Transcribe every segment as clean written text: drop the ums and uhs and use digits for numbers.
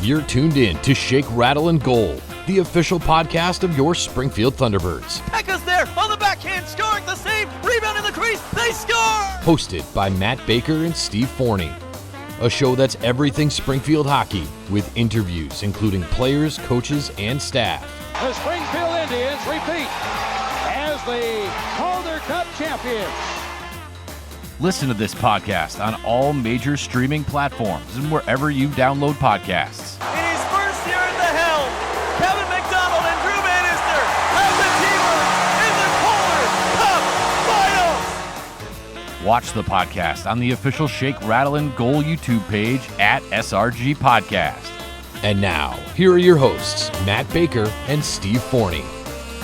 You're tuned in to Shake, Rattle, and Goal, the official podcast of your Springfield Thunderbirds. Becca's there on the backhand, scoring the save, rebound in the crease, they score! Hosted by Matt Baker and Steve Forney. A show that's everything Springfield hockey, with interviews including players, coaches, and staff. The Springfield Indians repeat as the Calder Cup champions. Listen to this podcast on all major streaming platforms and wherever you download podcasts. In his first year at the helm, Kevin McDonald and Drew Bannister have the T-Birds in the Calder Cup Finals. Watch the podcast on the official Shake, Rattle, and Goal YouTube page at SRG Podcast. And now, here are your hosts, Matt Baker and Steve Forney.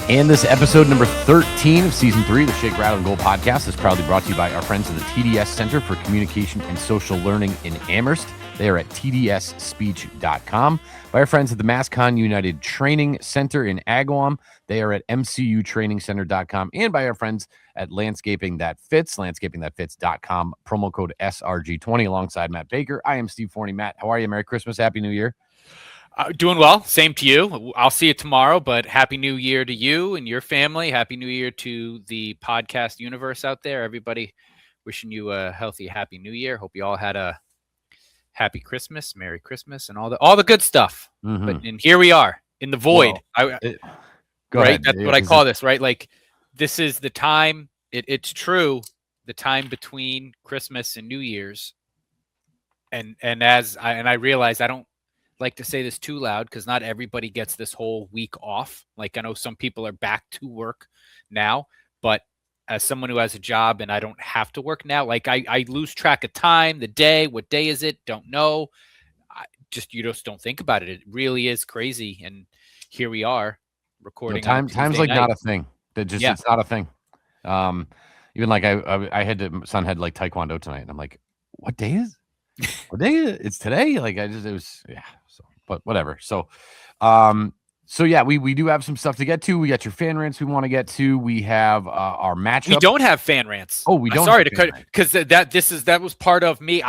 And this episode number 13 of Season 3 of the Shake, Rattle, and Goal podcast is proudly brought to you by our friends at the TDS Center for Communication and Social Learning in Amherst. They are at tdsspeech.com. By our friends at the MassCon United Training Center in Agawam. They are at mcutrainingscenter.com. And by our friends at Landscaping That Fits, landscapingthatfits.com. Promo code SRG20 alongside Matt Baker. I am Steve Forney. Matt, how are you? Merry Christmas. Happy New Year. Doing well. Same to you. I'll see you tomorrow, but Happy New Year to you and your family. Happy New Year to the podcast universe out there. Everybody wishing you a healthy, happy New Year. Hope you all had a happy Christmas, Merry Christmas, and all the good stuff. Mm-hmm. And here we are in the void. Go right? ahead. That's what I call this, right? Like this is the time. It's true. The time between Christmas and New Year's. And I realize I don't like to say this too loud because not everybody gets this whole week off. Like I know some people are back to work now, but as someone who has a job and I don't have to work now, like I lose track of time, the day, what day is it? Don't know. You just don't think about it. It really is crazy. And here we are recording. Time's like night. not a thing. It's not a thing. Even like I had son had like taekwondo tonight, and I'm like, what day is? What day is it? It's today. Like it was. So, but whatever. So yeah, we do have some stuff to get to. We got your fan rants we want to get to. We have our matchup. We don't have fan rants. Oh, we don't. Sorry to cut because that was part of me.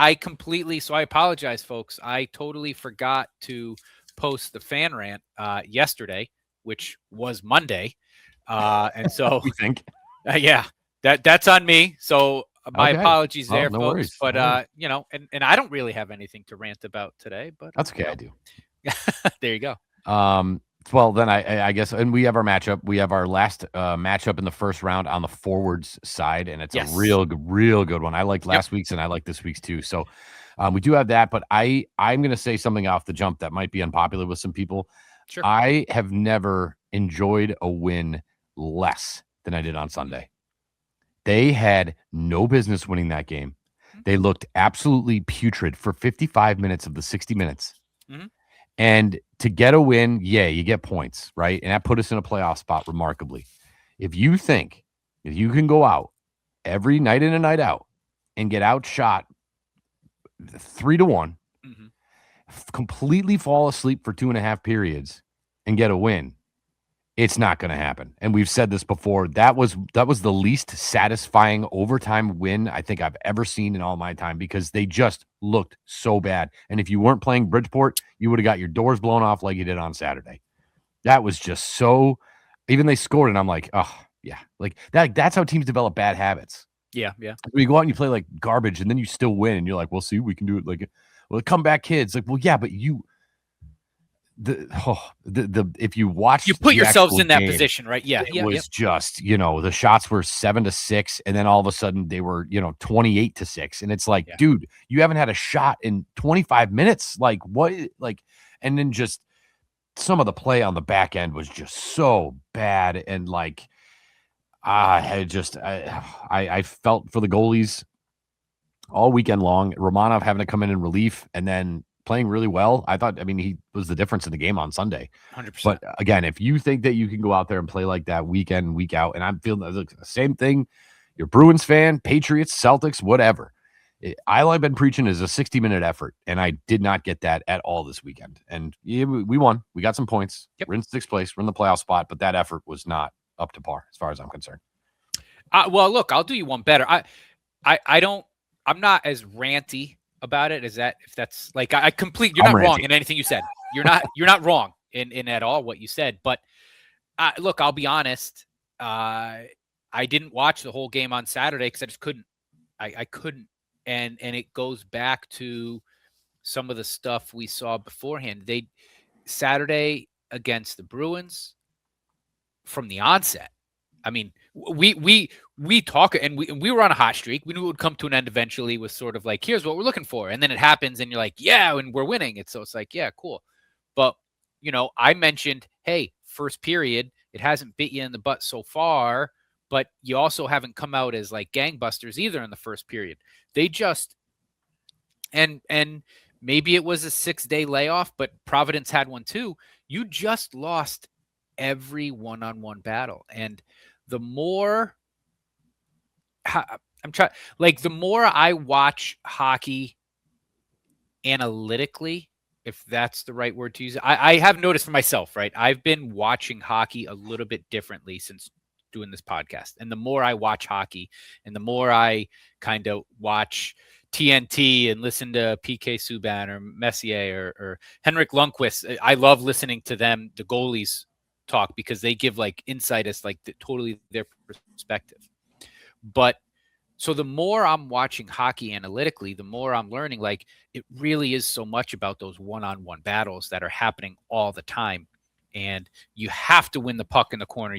So I apologize, folks. I totally forgot to post the fan rant yesterday, which was Monday, and so we think. Yeah, that's on me. So my apologies there, no folks. Worries. But and I don't really have anything to rant about today. But that's okay. I do. There you go. Well, then I guess, and we have our matchup. We have our last matchup in the first round on the forwards side, and it's a real good one. I liked last week's, and I like this week's too. So we do have that, but I'm going to say something off the jump that might be unpopular with some people. Sure. I have never enjoyed a win less than I did on Sunday. They had no business winning that game. They looked absolutely putrid for 55 minutes of the 60 minutes. Mm-hmm. And to get a win, you get points, right? And that put us in a playoff spot remarkably. If you can go out every night in and night out and get outshot 3-1, completely fall asleep for 2.5 periods and get a win, it's not going to happen. And we've said this before. That was the least satisfying overtime win I think I've ever seen in all my time because they just looked so bad. And if you weren't playing Bridgeport, you would have got your doors blown off like you did on Saturday. That was just so – even they scored, and I'm like, oh, yeah. Like that's how teams develop bad habits. Yeah. When you go out and you play like garbage, and then you still win, and you're like, well, see, we can do it. Like, well, comeback kids. Like, well, yeah, but you – if you watch, you put yourselves in that game, position, right? Yeah, it was just the shots were 7-6, and then all of a sudden they were 28-6, and it's like, dude, you haven't had a shot in 25 minutes. Like what? Like, and then just some of the play on the back end was just so bad, and like I felt for the goalies all weekend long. Romanov having to come in relief, and then playing really well. He was the difference in the game on Sunday. 100%. But again, if you think that you can go out there and play like that week in, week out, and I'm feeling the same thing, you're Bruins fan, Patriots, Celtics, whatever. All I've been preaching is a 60-minute effort, and I did not get that at all this weekend. And we won. We got some points. We're in 6th place. We're in the playoff spot, but that effort was not up to par as far as I'm concerned. Well, look, I'll do you one better. I'm not as ranty about it. Is that if that's like I complete? You're not wrong in anything you said. you're not wrong in at all what you said. But look, I'll be honest. I didn't watch the whole game on Saturday because I just couldn't. I couldn't, and it goes back to some of the stuff we saw beforehand. Saturday against the Bruins from the onset. I mean, we talk and we were on a hot streak. We knew it would come to an end eventually with sort of like, here's what we're looking for. And then it happens and you're like, yeah, and we're winning. It's like, yeah, cool. But, I mentioned, hey, first period, it hasn't bit you in the butt so far, but you also haven't come out as like gangbusters either in the first period. They just, and maybe it was a 6-day layoff, but Providence had one too. You just lost every one-on-one battle. And the more the more I watch hockey analytically, if that's the right word to use, I have noticed for myself, right? I've been watching hockey a little bit differently since doing this podcast. And the more I watch hockey and the more I kind of watch TNT and listen to PK Subban or Messier or Henrik Lundqvist, I love listening to them, the goalies, talk, because they give like insight as like totally their perspective. But so the more I'm watching hockey analytically, the more I'm learning, like, it really is so much about those one-on-one battles that are happening all the time. And you have to win the puck in the corner.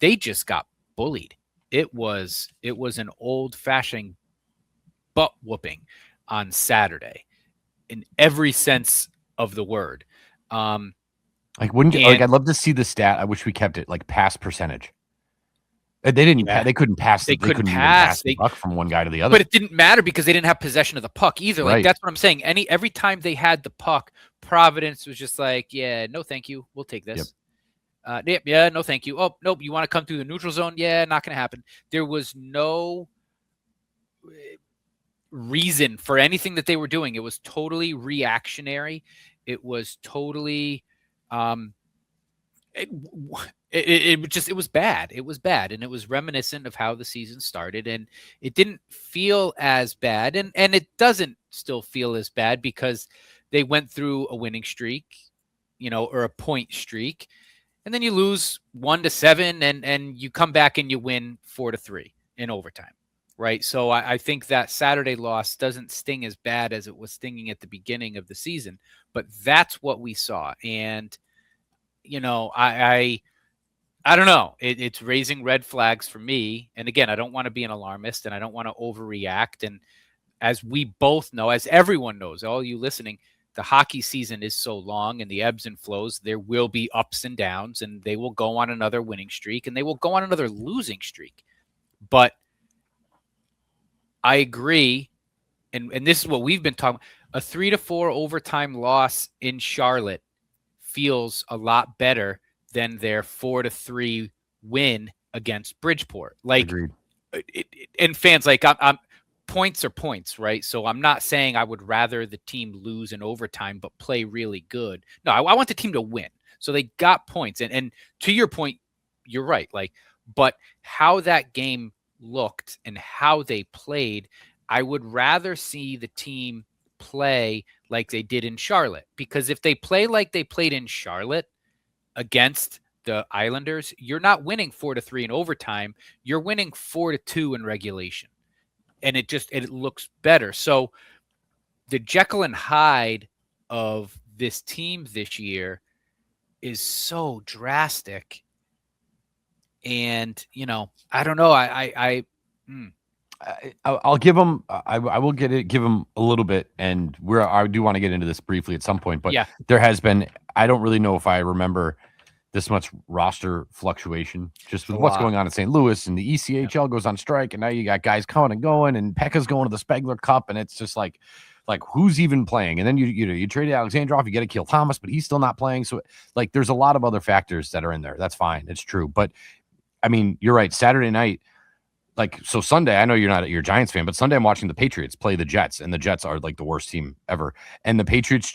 They just got bullied. It was an old-fashioned butt whooping on Saturday in every sense of the word. I'd love to see the stat. I wish we kept it like pass percentage. They didn't. Yeah. They couldn't pass. They couldn't pass the puck from one guy to the other. But it didn't matter because they didn't have possession of the puck either. Like, right. That's what I'm saying. Every time they had the puck, Providence was just like, yeah, no, thank you. We'll take this. Yep. Yeah, no, thank you. Oh, nope. You want to come through the neutral zone? Yeah, not going to happen. There was no reason for anything that they were doing. It was totally reactionary. It was totally, it was bad. It was bad. And it was reminiscent of how the season started, and it didn't feel as bad. And it doesn't still feel as bad because they went through a winning streak, or a point streak, and then you lose 1-7 and you come back and you win 4-3 in overtime. Right. So I think that Saturday loss doesn't sting as bad as it was stinging at the beginning of the season, but that's what we saw. And, I don't know. It's raising red flags for me. And again, I don't want to be an alarmist and I don't want to overreact. And as we both know, as everyone knows, all you listening, the hockey season is so long and the ebbs and flows. There will be ups and downs, and they will go on another winning streak and they will go on another losing streak. But I agree, and this is what we've been talking about. A 3-4 overtime loss in Charlotte feels a lot better than their 4-3 win against Bridgeport. Like, and fans, like, I'm points are points, right? So I'm not saying I would rather the team lose in overtime but play really good. No, I want the team to win. So they got points, and to your point, you're right. Like, but how that game looked and how they played, I would rather see the team play like they did in Charlotte, because if they play like they played in Charlotte against the Islanders, you're not winning 4-3 in overtime. You're winning 4-2 in regulation, and it looks better. So the Jekyll and Hyde of this team this year is so drastic. And, I don't know. I'll give them. I will give them a little bit, and I do want to get into this briefly at some point. But yeah, there has been. I don't really know if I remember this much roster fluctuation just with what's going on in St. Louis, and the ECHL goes on strike, and now you got guys coming and going, and Pekka's going to the Spengler Cup, and it's just like who's even playing? And then you trade Alexandrov, you get Akil Thomas, but he's still not playing. So like, there's a lot of other factors that are in there. That's fine. It's true, but I mean, you're right. Saturday night. So Sunday, I know you're a Giants fan, but Sunday I'm watching the Patriots play the Jets, and the Jets are like the worst team ever. And the Patriots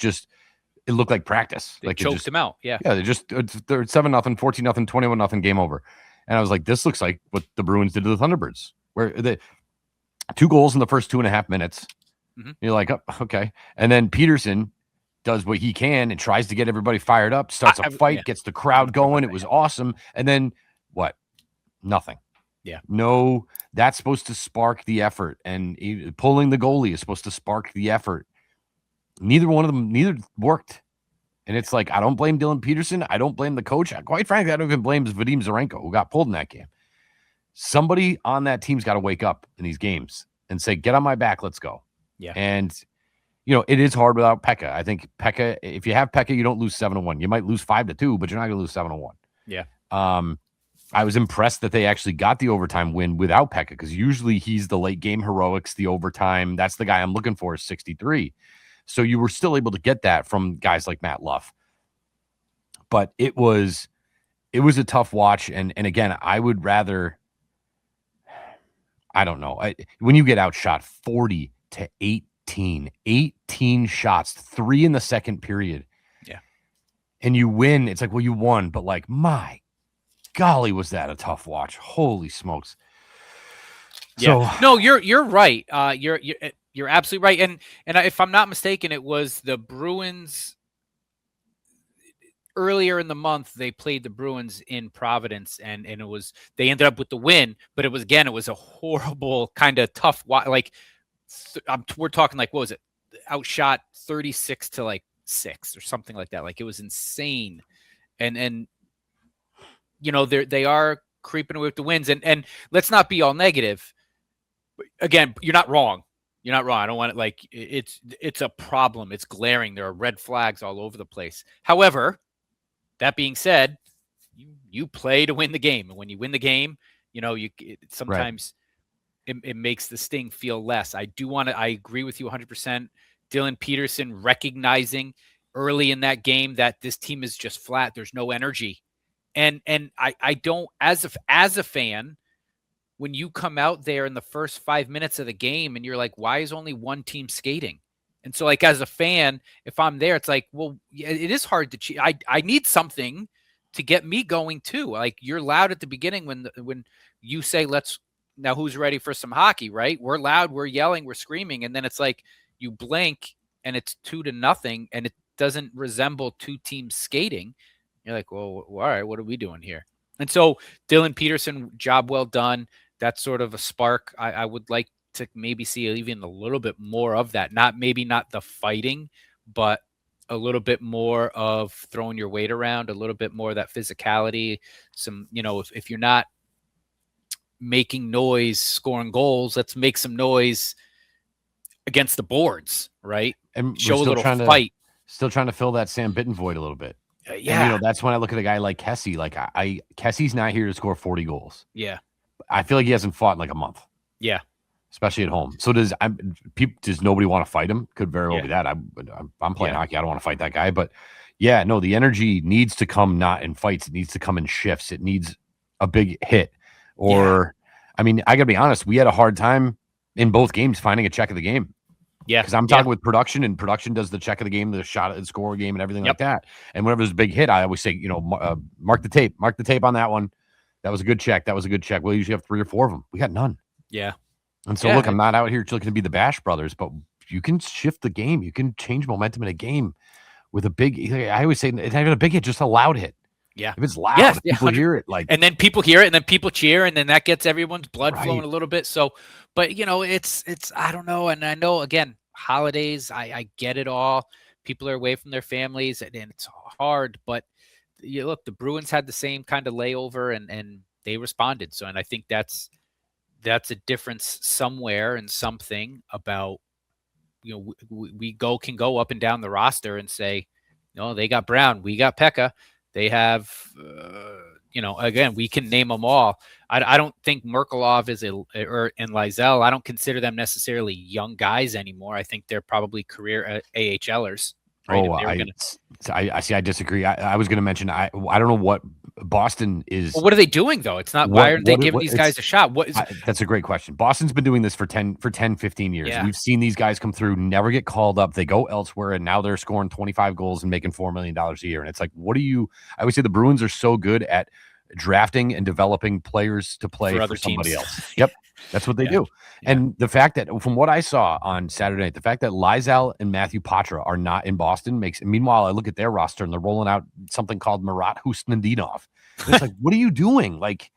it looked like practice. They choked them out. Yeah. Yeah. They're 7-0, 14-0, 21-0 game over. And I was like, this looks like what the Bruins did to the Thunderbirds, where the 2 goals in the first 2.5 minutes. Mm-hmm. You're like, oh, okay. And then Peterson does what he can and tries to get everybody fired up, starts a fight, gets the crowd going. It was awesome. And then what? Nothing. Yeah. No, that's supposed to spark the effort. And pulling the goalie is supposed to spark the effort. Neither one of them worked. And it's like, I don't blame Dylan Peterson. I don't blame the coach. Quite frankly, I don't even blame Vadim Zarenko, who got pulled in that game. Somebody on that team's got to wake up in these games and say, get on my back, let's go. Yeah. And, it is hard without Pekka. I think Pekka, if you have Pekka, you don't lose 7-1. You might lose 5-2, but you're not going to lose 7-1. Yeah. I was impressed that they actually got the overtime win without Pekka, because usually he's the late game heroics, the overtime. That's the guy I'm looking for is 63. So you were still able to get that from guys like Matt Luff. But it was a tough watch. And again, I would rather, I don't know. When you get outshot 40-18, 18 shots, 3 in the second period. Yeah. And you win. It's like, well, you won, but like, my golly, was that a tough watch? Holy smokes. Yeah. So, no, you're right. You're absolutely right. And if I'm not mistaken, it was the Bruins earlier in the month. They played the Bruins in Providence, and they ended up with the win. But it was a horrible kind of tough. Like we're talking like, what was it? Outshot 36-6 or something like that. Like it was insane. And they are creeping away with the wins. And let's not be all negative. Again, you're not wrong. You're not wrong. I don't want it it's a problem. It's glaring. There are red flags all over the place. However, that being said, you play to win the game. And when you win the game, sometimes it makes the sting feel less. I agree with you 100%. Dylan Peterson recognizing early in that game that this team is just flat. There's no energy. And I don't, as a fan, when you come out there in the first 5 minutes of the game and you're like, why is only one team skating? And so like, as a fan, if I'm there, it's like, well, it is hard to cheat. I need something to get me going too. Like you're loud at the beginning when you say, now who's ready for some hockey, right? We're loud, we're yelling, we're screaming. And then it's like you blink and it's 2-0 and it doesn't resemble two teams skating. You're like, well, all right, what are we doing here? And so Dylan Peterson, job well done. That's sort of a spark. I would like to maybe see even a little bit more of that. Not the fighting, but a little bit more of throwing your weight around, a little bit more of that physicality. Some, if you're not making noise, scoring goals, let's make some noise against the boards, right? And show a little fight. Still trying to fill that Sam Bitten void a little bit. Yeah. And, that's when I look at a guy like Kessie. Like Kessie's not here to score 40 goals. Yeah. I feel like he hasn't fought in like a month. Yeah. Especially at home. So does nobody want to fight him? Could very well be that. I'm playing hockey. I don't want to fight that guy. But yeah, no, the energy needs to come not in fights. It needs to come in shifts. It needs a big hit. Or, I mean, I got to be honest. We had a hard time in both games finding a check of the game. Yeah. Because I'm talking with production, and production does the check of the game, the shot and score game, and everything like that. And whenever there's a big hit, I always say, mark the tape. Mark the tape on that one. That was a good check. We'll usually have 3 or 4 of them. We got none. Yeah. And so, look, I'm not out here looking to be the Bash Brothers, but you can shift the game. You can change momentum in a game with a big, I always say, it's not even a big hit, just a loud hit. Yeah. If it's loud, people hear it. And then people hear it, and then people cheer, and then that gets everyone's blood flowing a little bit. So, but, it's I don't know. And I know, again, holidays, I get it all. People are away from their families, and it's hard. But, look, the Bruins had the same kind of layover, and they responded. So, and I think that's a difference somewhere and something about, we can go up and down the roster and say, no, they got Brown, we got Pekka, they have, again, we can name them all. I don't think Merkelov and Lysell, I don't consider them necessarily young guys anymore. I think they're probably career AHLers. Right? I disagree. I was going to mention, I don't know what Boston is. Well, what are they doing though? It's not, why aren't they giving these guys a shot? That's a great question. Boston's been doing this for 10, 15 years. Yeah. We've seen these guys come through, never get called up. They go elsewhere, and now they're scoring 25 goals and making $4 million a year. And it's like, I would say the Bruins are so good at drafting and developing players to play For for other somebody teams. else. Yep. That's what they Yeah. do. And the fact that, from what I saw on Saturday night, the fact that Lizal and Matthew Patra are not in Boston makes. Meanwhile, I look at their roster and they're rolling out something called Marat Husnudinov. It's like, what are you doing? Like,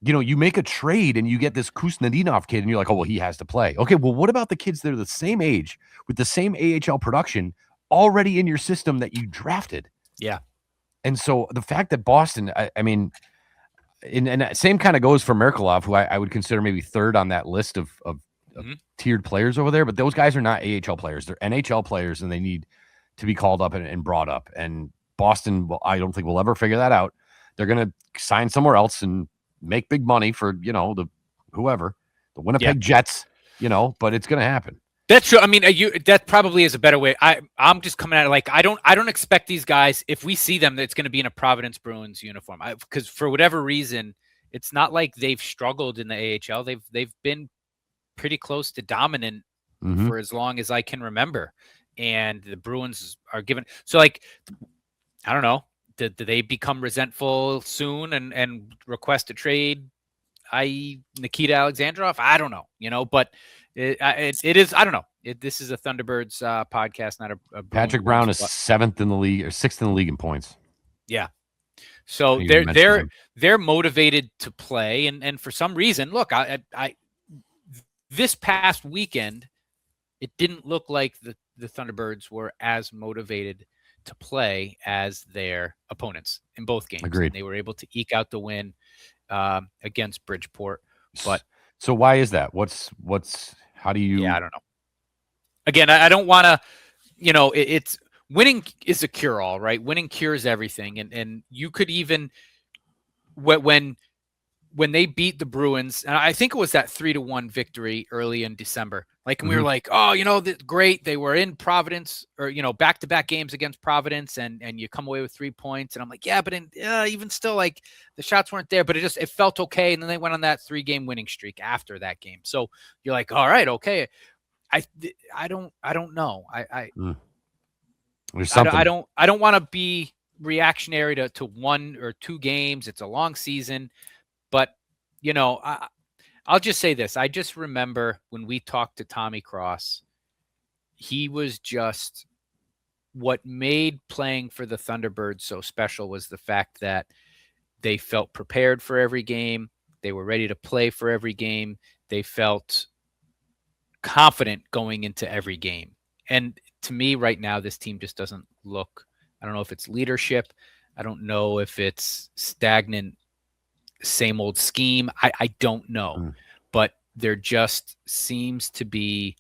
you make a trade and you get this Kusnadinov kid, and you're like, oh, well, he has to play. Okay, well, what about the kids that are the same age with the same AHL production already in your system that you drafted? Yeah. And so the fact that Boston, I mean, and that same kind of goes for Merkelov, who I would consider maybe third on that list of tiered players over there. But those guys are not AHL players; they're NHL players, and they need to be called up and brought up. And Boston, well, I don't think we'll ever figure that out. They're going to sign somewhere else and make big money for the Winnipeg Jets. But it's going to happen. That's true. I mean, that probably is a better way. I'm just coming at it like I don't expect these guys, if we see them, that it's going to be in a Providence Bruins uniform. Because for whatever reason, it's not like they've struggled in the AHL. They've been pretty close to dominant for as long as I can remember, and the Bruins are given. So, like, I don't know. Did they become resentful soon and request a trade? I.e. Nikita Alexandrov? I don't know. But. It is. I don't know. This is a Thunderbirds podcast, not a Patrick Brown is 7th in the league or 6th in the league in points. Yeah. So they're motivated to play, and for some reason, look, I this past weekend, it didn't look like the Thunderbirds were as motivated to play as their opponents in both games. Agreed. And they were able to eke out the win against Bridgeport, but. So why is that? How do you? Yeah, I don't know. Again, I don't want to. It's winning is a cure-all, right? Winning cures everything, and you could even when they beat the Bruins, and I think it was that 3-1 victory early in December. Like, we were like, oh, great, they were in Providence, or back-to-back games against Providence, and you come away with 3 points, and I'm like, yeah, but even still, like, the shots weren't there, but it felt okay, and then they went on that 3-game winning streak after that game. So you're like, all right, okay. I don't know. There's something. I don't want to be reactionary to 1 or 2 games. It's a long season, but I'll just say this. I just remember when we talked to Tommy Cross, he was just, what made playing for the Thunderbirds so special was the fact that they felt prepared for every game. They were ready to play for every game. They felt confident going into every game. And to me right now, this team just doesn't look, I don't know if it's leadership. I don't know if it's stagnant, same old scheme. I don't know, but there just seems to be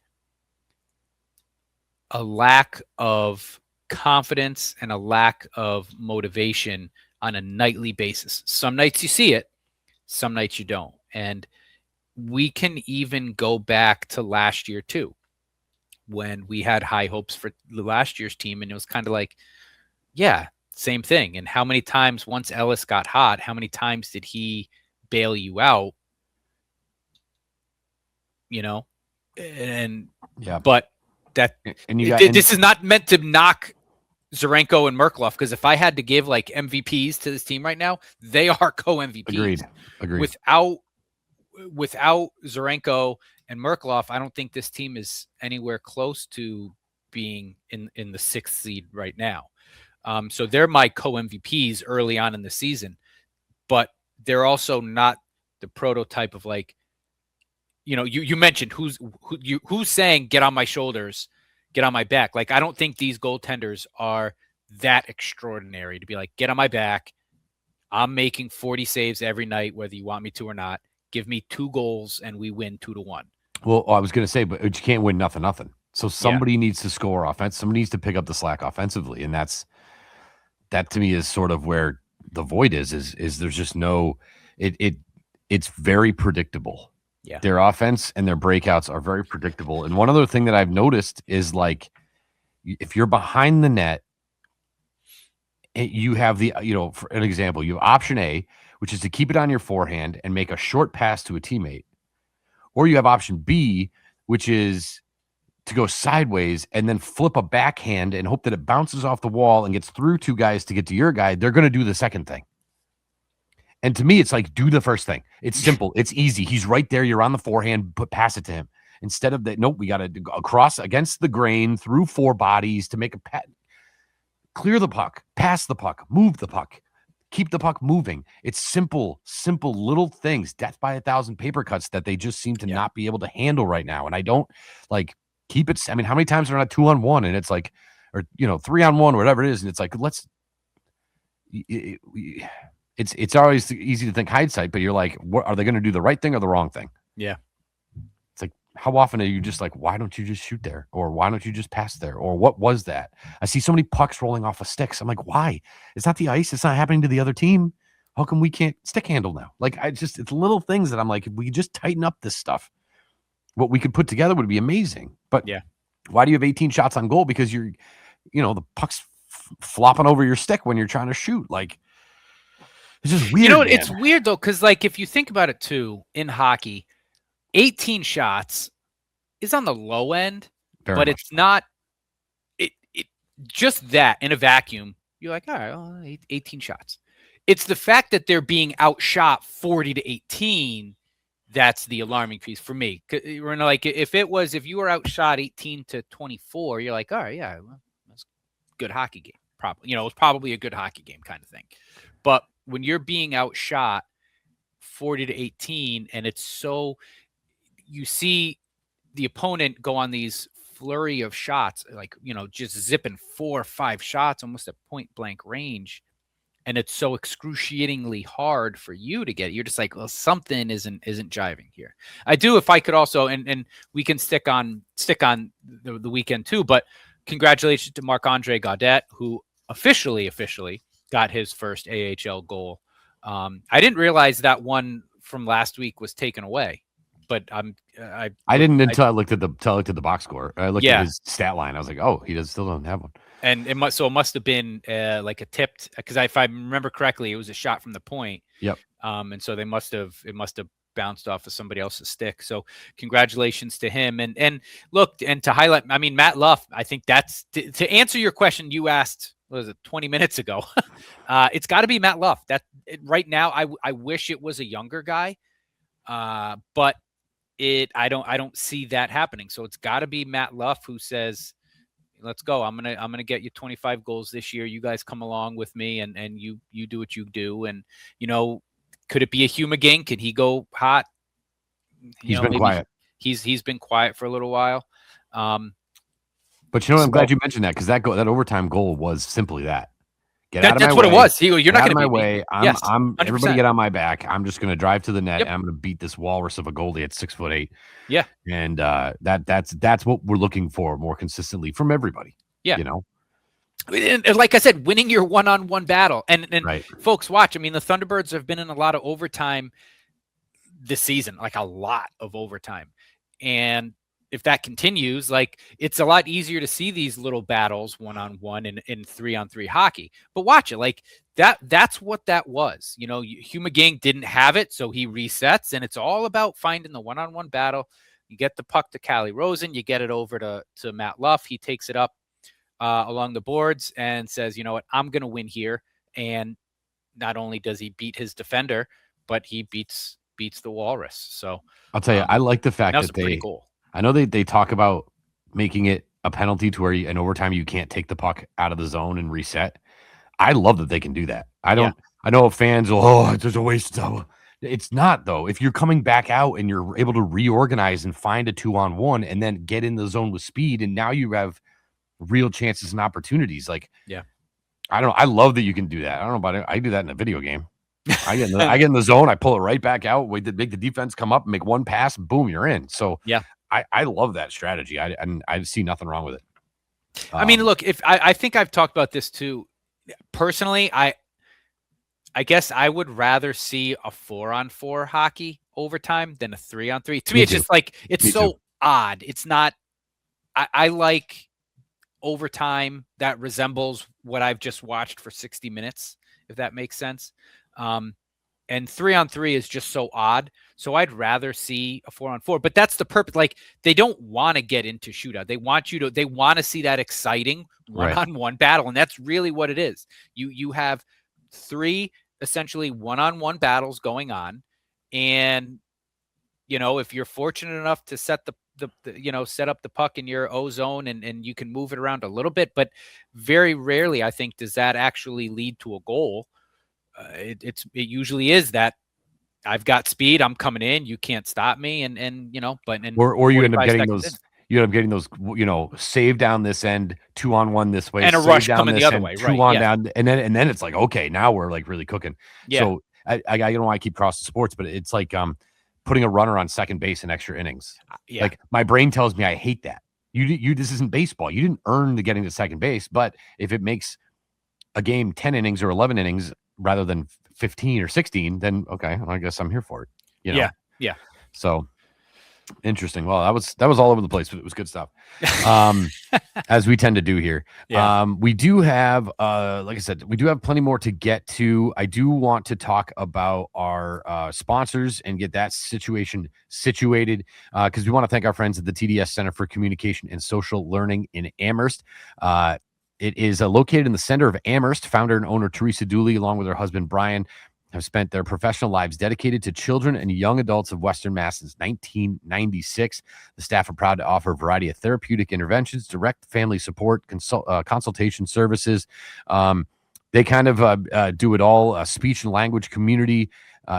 a lack of confidence and a lack of motivation on a nightly basis. Some nights you see it, some nights you don't. And we can even go back to last year too, when we had high hopes for the last year's team. And it was kind of like, yeah, same thing. And how many times, once Ellis got hot, how many times did he bail you out? And yeah, but that, and this is not meant to knock Zarenko and Merkelov, because if I had to give like MVPs to this team right now, they are co-MVPs. Agreed. Without Zarenko and Merkelov, I don't think this team is anywhere close to being in the 6th seed right now. So they're my co-MVPs early on in the season, but they're also not the prototype of, like, you mentioned who's saying, get on my shoulders, get on my back. Like, I don't think these goaltenders are that extraordinary to be like, get on my back. I'm making 40 saves every night, whether you want me to or not. Give me 2 goals and we win 2-1. Well, I was going to say, but you can't win nothing. So somebody needs to score offense. Somebody needs to pick up the slack offensively. And that to me is sort of where the void is there's just no, it's very predictable. Yeah. Their offense and their breakouts are very predictable. And one other thing that I've noticed is, like, if you're behind the net, you have for an example, you have option A, which is to keep it on your forehand and make a short pass to a teammate. Or you have option B, which is to go sideways and then flip a backhand and hope that it bounces off the wall and gets through 2 guys to get to your guy. They're going to do the second thing. And to me, it's like, do the first thing. It's simple. It's easy. He's right there. You're on the forehand. Pass it to him. Instead of that, nope, we got to go across against the grain through 4 bodies to make a pat. Clear the puck. Pass the puck. Move the puck. Keep the puck moving. It's simple little things. Death by 1,000 paper cuts that they just seem to not be able to handle right now. And I don't like keep it. I mean, how many times are not 2-on-1 and it's like, or 3-on-1, whatever it is, and it's like, it's always easy to think hindsight, but you're like, what are they going to do, the right thing or the wrong thing? Yeah. It's like, how often are you just like, why don't you just shoot there? Or why don't you just pass there? Or what was that? I see so many pucks rolling off of sticks. I'm like, why? It's not the ice. It's not happening to the other team. How come we can't stick handle now? Like, it's little things that I'm like, if we could just tighten up this stuff, what we could put together would be amazing. But why do you have 18 shots on goal? Because the puck's flopping over your stick when you're trying to shoot. Like, it's just weird. It's weird though, because like if you think about it too, in hockey, 18 shots is on the low end, Very but much. It's not. It just that in a vacuum, you're like, all right, well, 18 shots. It's the fact that they're being outshot 40-18 that's the alarming piece for me. Like if you were outshot 18-24, you're like, all right, yeah, well, that's a good hockey game. Probably, it was probably a good hockey game kind of thing. But when you're being outshot 40-18, and it's so, you see the opponent go on these flurry of shots, like, just zipping 4 or 5 shots almost at point blank range. And it's so excruciatingly hard for you to get. You're just like, well, something isn't jiving here. I do, if I could also, and we can stick on the weekend too, but congratulations to Marc-Andre Gaudet, who officially got his first AHL goal. I didn't realize that one from last week was taken away, but I didn't until I looked at the box score. I looked at his stat line. I was like, oh, he still doesn't have one. And it must have been like a tipped, because if I remember correctly, it was a shot from the point. Yep. And so it must have bounced off of somebody else's stick. So congratulations to him. And look, and to highlight, I mean, Matt Luff, I think that's to answer your question you asked, what was it, 20 minutes ago? It's got to be Matt Luff. Right now, I wish it was a younger guy, but I don't see that happening. So it's got to be Matt Luff who says, let's go. I'm gonna get you 25 goals this year. You guys come along with me, and you do what you do. And could it be a Humagang? Can he go hot? He's been quiet. He's been quiet for a little while. But I'm glad you mentioned that, because that overtime goal was simply that. That's what it was. You're not going to be my way. I'm 100%. Everybody get on my back. I'm just going to drive to the net. And I'm going to beat this walrus of a goalie at 6'8". Yeah. And that's what we're looking for more consistently from everybody. Yeah. And like I said, winning your one-on-one battle. And right. Folks, watch. I mean, the Thunderbirds have been in a lot of overtime this season, like a lot of overtime. And if that continues, like, it's a lot easier to see these little battles one-on-one in 3-on-3 hockey. But watch it, like that's what that was. Humagang didn't have it, so he resets, and it's all about finding the one-on-one battle. You get the puck to Calle Rosen, you get it over to Matt Luff. He takes it up along the boards and says, you know what, I'm going to win here. And not only does he beat his defender, but he beats the walrus. So I'll tell you, I like the fact that pretty cool. I know they talk about making it a penalty to where in overtime you can't take the puck out of the zone and reset. I love that they can do that. I know fans will, it's just a waste of time. It's not, though. If you're coming back out and you're able to reorganize and find a 2-on-1 and then get in the zone with speed, and now you have real chances and opportunities. Like, I don't know. I love that you can do that. I don't know about it. I do that in a video game. I get in the zone, I pull it right back out, wait to make the defense come up, make one pass, boom, you're in. So I love that strategy. I see nothing wrong with it. I mean, look, if I think I've talked about this too. Personally, I guess I would rather see a 4-on-4 hockey overtime than a 3-on-3. To me, it's just like, it's so odd. It's not. I like overtime that resembles what I've just watched for 60 minutes, if that makes sense. And 3-on-3 is just so odd. So I'd rather see a 4-on-4, but that's the purpose. Like, they don't want to get into shootout. They want to see that exciting one-on-one battle. And that's really what it is. You have 3 essentially one-on-one battles going on. And, if you're fortunate enough to set set up the puck in your O zone and you can move it around a little bit, but very rarely, I think, does that actually lead to a goal. It usually is that I've got speed, I'm coming in, you can't stop me. Or you end up getting those. You end up getting those, save down this end, 2-on-1 this way, and a save rush down coming this the other end, way, two right? on Yeah. down, and then it's like, okay, now we're like really cooking. Yeah. So I don't know why I keep crossing sports, but it's like putting a runner on second base in extra innings. Yeah. Like my brain tells me I hate that. You this isn't baseball. You didn't earn the getting to second base, but if it makes a game 10 innings or 11 innings rather than 15 or 16, then okay, well, I guess I'm here for it. Yeah. So interesting. Well, that was all over the place, but it was good stuff. As we tend to do here. Yeah. We do have, like I said, we do have plenty more to get to. I do want to talk about our sponsors and get that situation situated because we want to thank our friends at the TDS Center for Communication and Social Learning in Amherst. It is located in the center of Amherst. Founder and owner Teresa Dooley, along with her husband Brian, have spent their professional lives dedicated to children and young adults of Western Mass since 1996. The staff are proud to offer a variety of therapeutic interventions, direct family support, consultation services. They kind of do it all, speech and language community,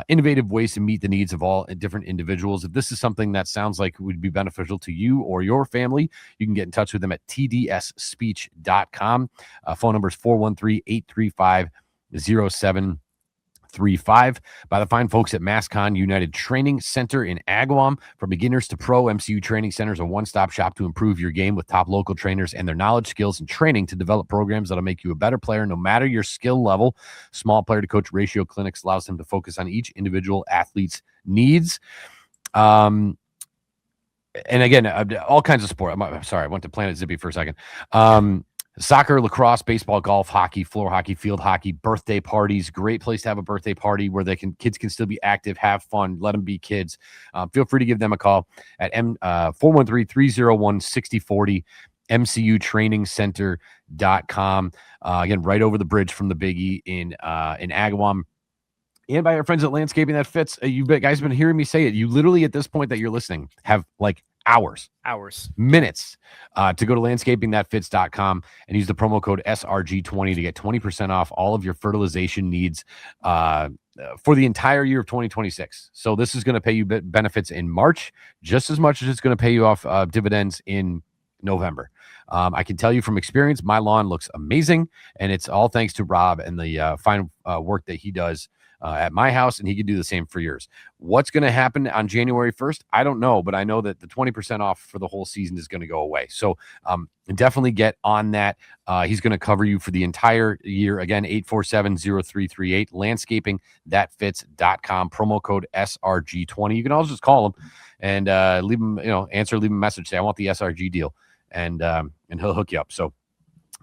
innovative ways to meet the needs of all different individuals. If this is something that sounds like would be beneficial to you or your family, you can get in touch with them at tdsspeech.com. Phone number is 413-835-0735 by the fine folks at MassCon United Training Center in Agawam. From beginners to pro, MCU Training Center is a one-stop shop to improve your game with top local trainers and their knowledge, skills, and training to develop programs that'll make you a better player no matter your skill level. Small player to coach ratio clinics allows them to focus on each individual athlete's needs. And again, all kinds of sport. I'm sorry, I went to Planet Zippy for a second. Soccer, lacrosse, baseball, golf, hockey, floor hockey, field hockey, birthday parties. Great place to have a birthday party where kids can still be active, have fun, let them be kids. Feel free to give them a call at 413-301-6040, mcutrainingcenter.com. Again, right over the bridge from the Biggie in Agawam. And by our friends at Landscaping That Fits. You guys have been hearing me say it. You literally, at this point that you're listening, have like minutes to go to landscapingthatfits.com and use the promo code SRG20 to get 20% off all of your fertilization needs for the entire year of 2026. So this is going to pay you benefits in March just as much as it's going to pay you off dividends in November. I can tell you from experience, my lawn looks amazing, and it's all thanks to Rob and the fine work that he does at my house, and he can do the same for yours. What's going to happen on January 1st? I don't know, but I know that the 20% off for the whole season is going to go away. So definitely get on that. He's going to cover you for the entire year. Again, 847-0338, landscapingthatfits.com, promo code SRG20. You can also just call him and leave him, leave him a message. Say, I want the SRG deal, and he'll hook you up. So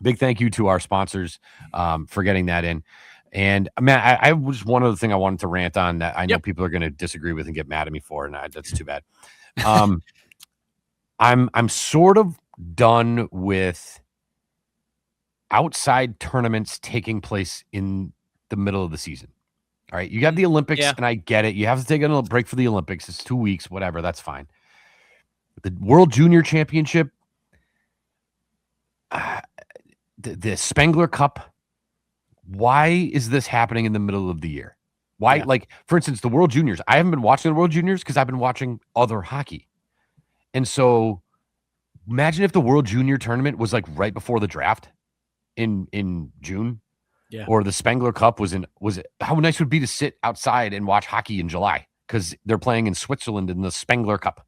big thank you to our sponsors for getting that in. And man, I was one other thing I wanted to rant on that I know people are going to disagree with and get mad at me for, and that's too bad. I'm sort of done with outside tournaments taking place in the middle of the season. All right, you got the Olympics, and I get it. You have to take a little break for the Olympics. It's 2 weeks, whatever. That's fine. The World Junior Championship, the Spengler Cup. Why is this happening in the middle of the year? Why, like, for instance, the World Juniors. I haven't been watching the World Juniors because I've been watching other hockey. And so imagine if the World Junior tournament was like right before the draft in June. Yeah. Or the Spengler Cup how nice would it be to sit outside and watch hockey in July because they're playing in Switzerland in the Spengler Cup.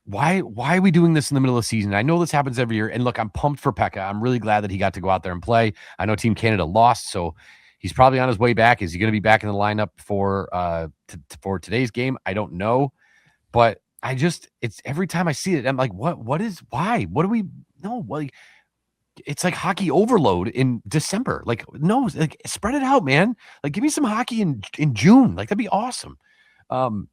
Why are we doing this in the middle of the season? I know this happens every year. And look, I'm pumped for Pekka. I'm really glad that he got to go out there and play. I know Team Canada lost, so he's probably on his way back. Is he going to be back in the lineup for today's game? I don't know. But it's every time I see it, I'm like, why? What do we know? Like, it's like hockey overload in December. Like, no, like spread it out, man. Like, give me some hockey in June. Like, that'd be awesome.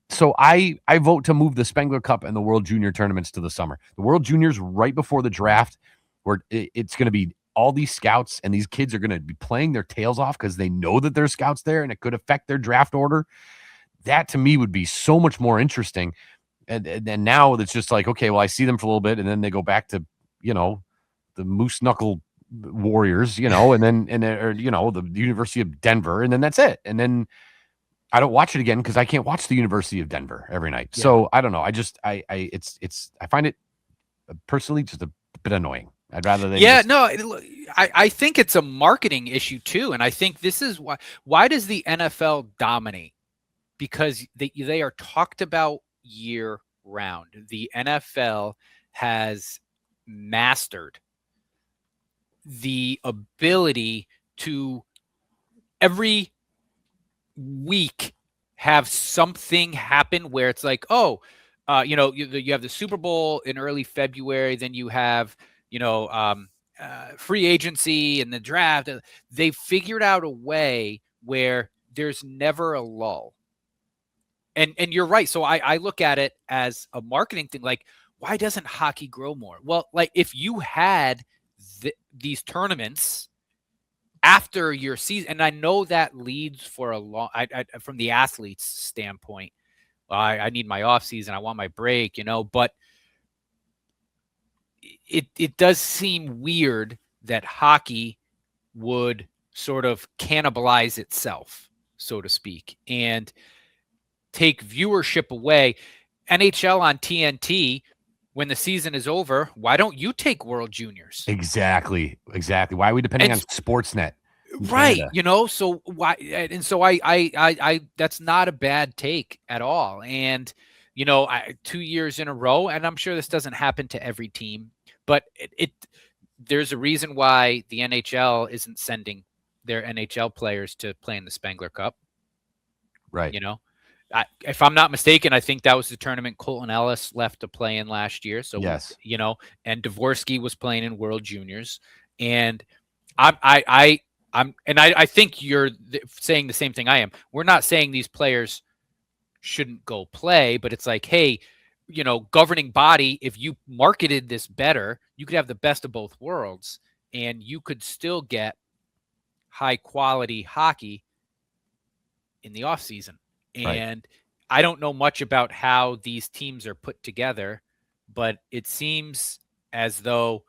So I vote to move the Spengler Cup and the World Junior tournaments to the summer. The World Juniors right before the draft, where it's going to be all these scouts and these kids are going to be playing their tails off because they know that there's scouts there and it could affect their draft order. That to me would be so much more interesting. And now it's just like, okay, well, I see them for a little bit and then they go back to, the moose knuckle Warriors, and then, the University of Denver, and then that's it. And then I don't watch it again because I can't watch the University of Denver every night. Yeah. So I don't know. I just, I find it personally just a bit annoying. I'd rather they I think it's a marketing issue too. And I think this is why does the NFL dominate? Because they are talked about year round. The NFL has mastered the ability to every week have something happen where it's like, you have the Super Bowl in early February, then you have, free agency and the draft. They figured out a way where there's never a lull. And you're right. So I look at it as a marketing thing. Like, why doesn't hockey grow more? Well, like if you had these tournaments after your season, and I know that leads for a long, from the athlete's standpoint, I need my off season. I want my break, but it does seem weird that hockey would sort of cannibalize itself, so to speak, and take viewership away. NHL on TNT, when the season is over, why don't you take World Juniors? Exactly. Why are we depending on Sportsnet? Right. So why? And so I that's not a bad take at all. And, 2 years in a row, and I'm sure this doesn't happen to every team, but there's a reason why the NHL isn't sending their NHL players to play in the Spengler Cup. Right. If I'm not mistaken, I think that was the tournament Colton Ellis left to play in last year. So, yes. And Dvorsky was playing in World Juniors. And I think you're saying the same thing I am. We're not saying these players shouldn't go play, but it's like, hey, governing body, if you marketed this better, you could have the best of both worlds and you could still get high quality hockey in the off season. And I don't know much about how these teams are put together, but it seems as though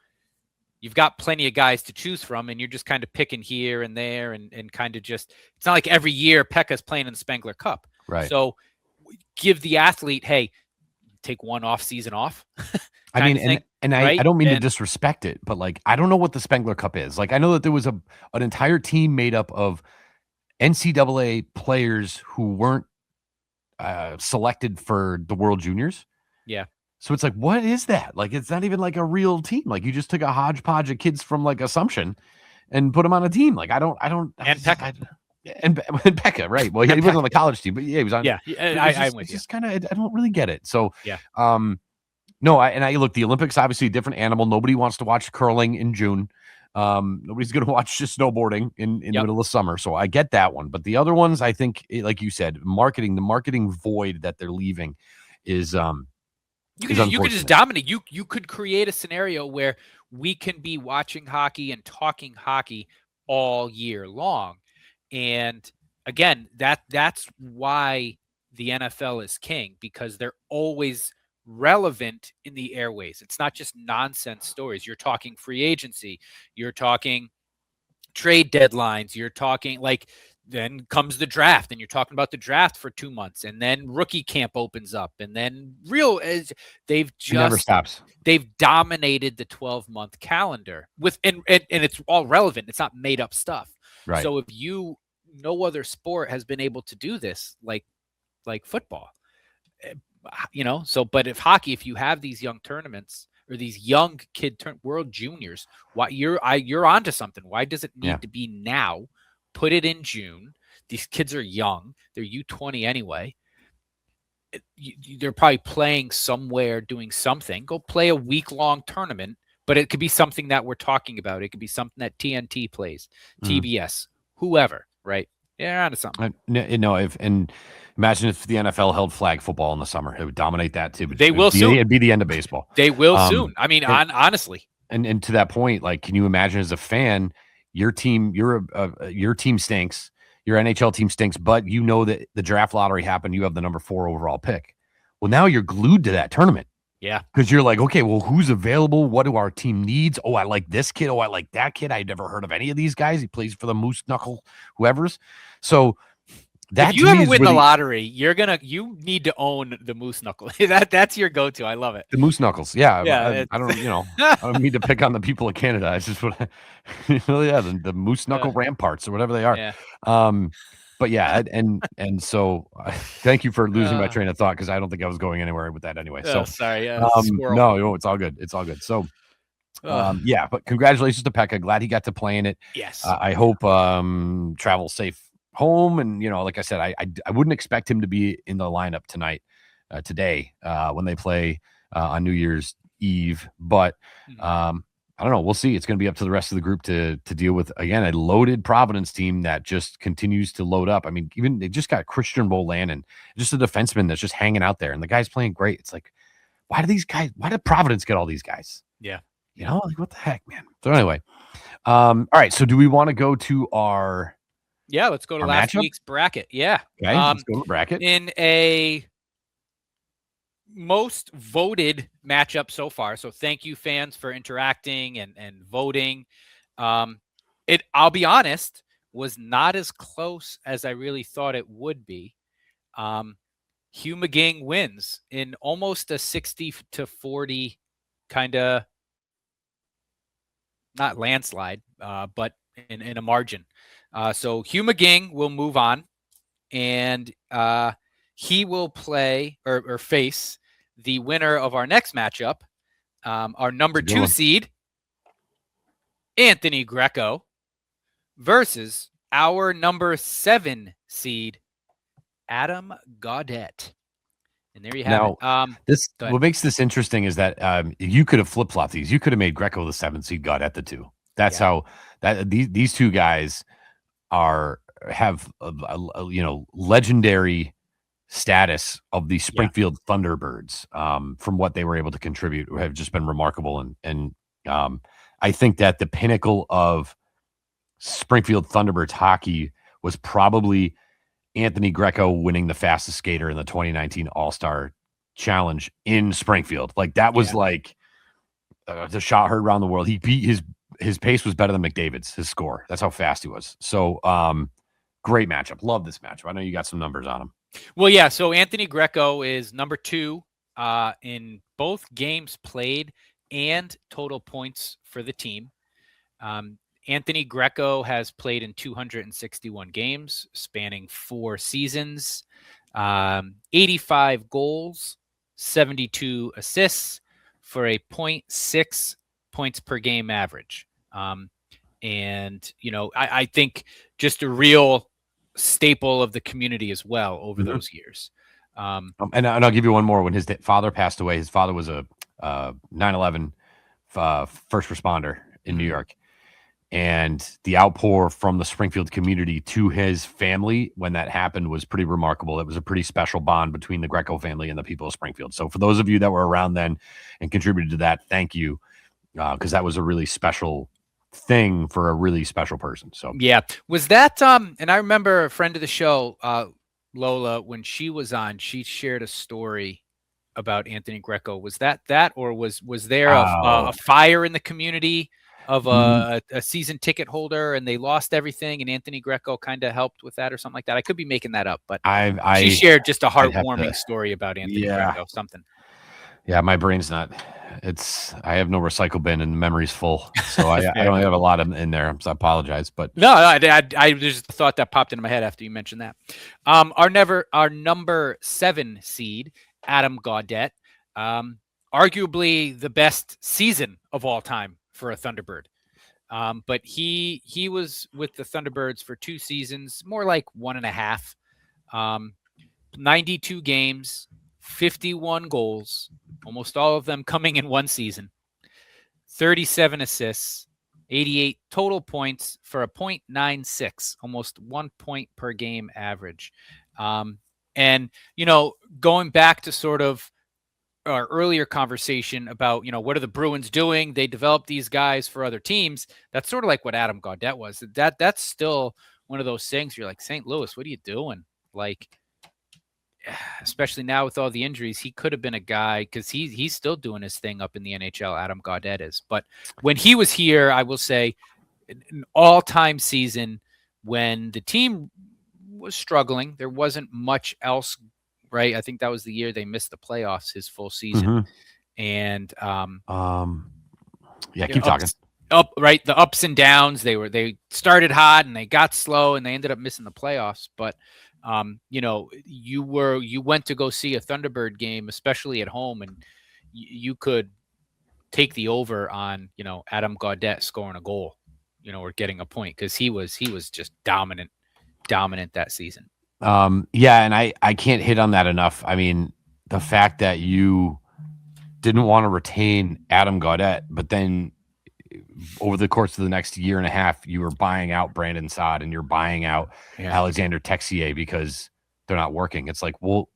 you've got plenty of guys to choose from and you're just kind of picking here and there and kind of just, it's not like every year Pekka's playing in the Spengler Cup. Right. So give the athlete, hey, take one off season off. I mean, I don't mean to disrespect it, but like, I don't know what the Spengler Cup is. Like, I know that there was an entire team made up of NCAA players who weren't selected for the World Juniors. Yeah. So it's like, what is that? Like, it's not even like a real team. Like, you just took a hodgepodge of kids from like Assumption and put them on a team. Like, I don't. And Pekka. And Pekka, right? Well, he wasn't on the college team, but yeah, he was on. Yeah, I'm with you. Just kind of, I don't really get it. So yeah. No, I look, the Olympics, obviously a different animal. Nobody wants to watch curling in June. Nobody's going to watch just snowboarding in the middle of summer. So I get that one. But the other ones, I think, like you said, the marketing void that they're leaving is you could just dominate. You could create a scenario where we can be watching hockey and talking hockey all year long. And again, that's why the NFL is king, because they're always relevant in the airways. It's not just nonsense stories. You're talking free agency, you're talking trade deadlines, you're talking then comes the draft and you're talking about the draft for 2 months, and then rookie camp opens up, and then it never stops. They've dominated the 12-month calendar with and it's all relevant. It's not made up stuff. Right. So no other sport has been able to do this like football. But if hockey, if you have these young tournaments or these young World Juniors, you're onto something. Why does it need to be now? Put it in June. These kids are young. They're U20 anyway. They're probably playing somewhere, doing something. Go play a week-long tournament, but it could be something that we're talking about. It could be something that TNT plays, TBS, whoever, right? Yeah, onto something. Imagine if the NFL held flag football in the summer. It would dominate that too. They will soon. It'd be the end of baseball. They will soon. I mean, honestly. And to that point, like, can you imagine as a fan, your team, your team stinks, your NHL team stinks, but you know that the draft lottery happened, you have the number 4 overall pick. Well, now you're glued to that tournament. Yeah. Because you're like, okay, well, who's available? What do our team needs? Oh, I like this kid. Oh, I like that kid. I'd never heard of any of these guys. He plays for the Moose Knuckle, whoever's. So that if you to me ever is win where the lottery, you need to own the Moose Knuckle. That's your go-to. I love it. the Moose Knuckles. Yeah. Yeah, I don't, I don't mean to pick on the people of Canada. I just want to, the Moose Knuckle Ramparts or whatever they are. Yeah. But yeah, and so thank you for losing my train of thought because I don't think I was going anywhere with that anyway. So sorry. no, it's all good. It's all good. So yeah, but congratulations to Pekka. Glad he got to play in it. Yes. I hope travel safe home. And like I said, I wouldn't expect him to be in the lineup today when they play on New Year's Eve. But I don't know. We'll see. It's going to be up to the rest of the group to deal with, again, a loaded Providence team that just continues to load up. I mean, even they just got Christian Bolanin, just a defenseman that's just hanging out there, and the guy's playing great. It's like, why did Providence get all these guys? Yeah. Like, what the heck, man? So anyway, all right. So do we want to go to our? Yeah, let's go to last week's bracket. Yeah. Okay, let's go to the bracket. In a most voted matchup so far. So thank you, fans, for interacting and voting. I'll be honest, was not as close as I really thought it would be. Hugh McGing wins in almost a 60-40 kind of, not landslide, but in a margin. So Hugh McGing will move on, and he will play or face the winner of our next matchup, our number 2 seed, Anthony Greco, versus our number 7 seed, Adam Gaudette. And there you have it. What makes this interesting is that you could have flip-flopped these. You could have made Greco the 7th seed, Gaudette the 2. That's how these two guys have legendary status of the Springfield Thunderbirds from what they were able to contribute have just been remarkable. And I think that the pinnacle of Springfield Thunderbirds hockey was probably Anthony Greco winning the fastest skater in the 2019 All-Star Challenge in Springfield. Like that was like the shot heard around the world. He beat his pace was better than McDavid's, his score. That's how fast he was. So great matchup. Love this matchup. I know you got some numbers on him. Well, yeah. So Anthony Greco is number 2 in both games played and total points for the team. Anthony Greco has played in 261 games, spanning 4 seasons, 85 goals, 72 assists for a 0.6 points per game average. And, I think just a real staple of the community as well over those years. And I'll give you one more. When his father passed away, his father was a 9/11 first responder in New York. And the outpour from the Springfield community to his family when that happened was pretty remarkable. It was a pretty special bond between the Greco family and the people of Springfield. So for those of you that were around then and contributed to that, thank you, because that was a really special thing for a really special person. So yeah, was that and I remember a friend of the show, Lola, when she was on, she shared a story about Anthony Greco. Was that or was there a fire in the community of a season ticket holder and they lost everything and Anthony Greco kind of helped with that or something like that? I could be making that up, but she shared just a heartwarming story about Anthony Greco, something. Yeah, my brain's not. I have no recycle bin and the memory's full, so I don't have a lot in there. So I apologize, but no, I just thought that popped into my head after you mentioned that. Our number 7 seed, Adam Gaudette, arguably the best season of all time for a Thunderbird. But he was with the Thunderbirds for 2 seasons, more like 1.5. 92 games, 51 goals, almost all of them coming in one season, 37 assists, 88 total points for a 0.96, almost 1 point per game average. And, going back to sort of our earlier conversation about, what are the Bruins doing? They develop these guys for other teams. That's sort of like what Adam Gaudette was. That's still one of those things. You're like, St. Louis, what are you doing? Like, especially now with all the injuries, he could have been a guy, because he's still doing his thing up in the NHL. Adam Gaudette is. But when he was here, I will say, an all-time season when the team was struggling. There wasn't much else, right? I think that was the year they missed the playoffs, his full season. And keep talking. Right, the ups and downs. They started hot and they got slow and they ended up missing the playoffs. But you went to go see a Thunderbird game, especially at home, and you could take the over on Adam Gaudette scoring a goal, or getting a point, because he was just dominant that season. And I can't hit on that enough. I mean, the fact that you didn't want to retain Adam Gaudette, but then over the course of the next year and a half, you were buying out Brandon Saad and you're buying out Alexander Texier because they're not working. It's like, well,